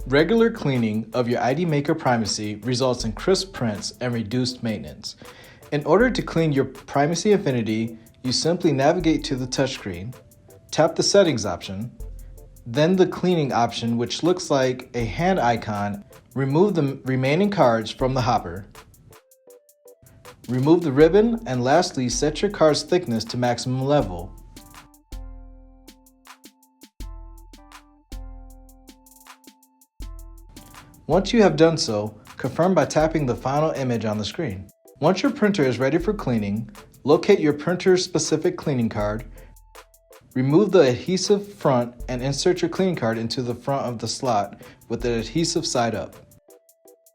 Regular cleaning of your ID Maker Primacy results in crisp prints and reduced maintenance. In order to clean your Primacy Infinity, you simply navigate to the touchscreen, tap the Settings option, then the Cleaning option, which looks like a hand icon. Remove the remaining cards from the hopper. Remove the ribbon, and lastly, set your card's thickness to maximum level. Once you have done so, confirm by tapping the final image on the screen. Once your printer is ready for cleaning, locate your printer's specific cleaning card, remove the adhesive front, and insert your cleaning card into the front of the slot with the adhesive side up.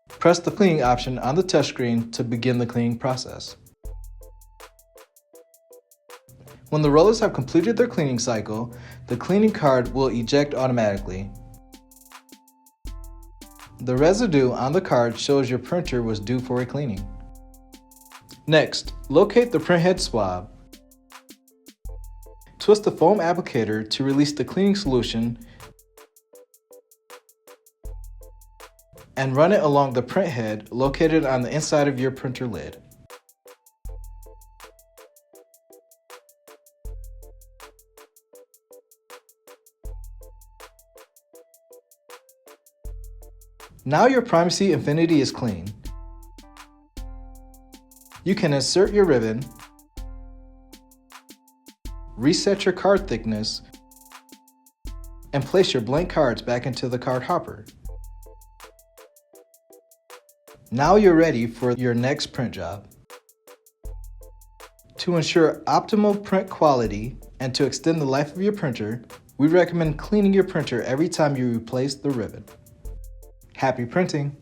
Press the cleaning option on the touchscreen to begin the cleaning process. When the rollers have completed their cleaning cycle, the cleaning card will eject automatically. The residue on the card shows your printer was due for a cleaning. Next, locate the printhead swab. Twist the foam applicator to release the cleaning solution and run it along the printhead located on the inside of your printer lid. Now your Primacy Infinity is clean. You can insert your ribbon, reset your card thickness, and place your blank cards back into the card hopper. Now you're ready for your next print job. To ensure optimal print quality and to extend the life of your printer, we recommend cleaning your printer every time you replace the ribbon. Happy printing!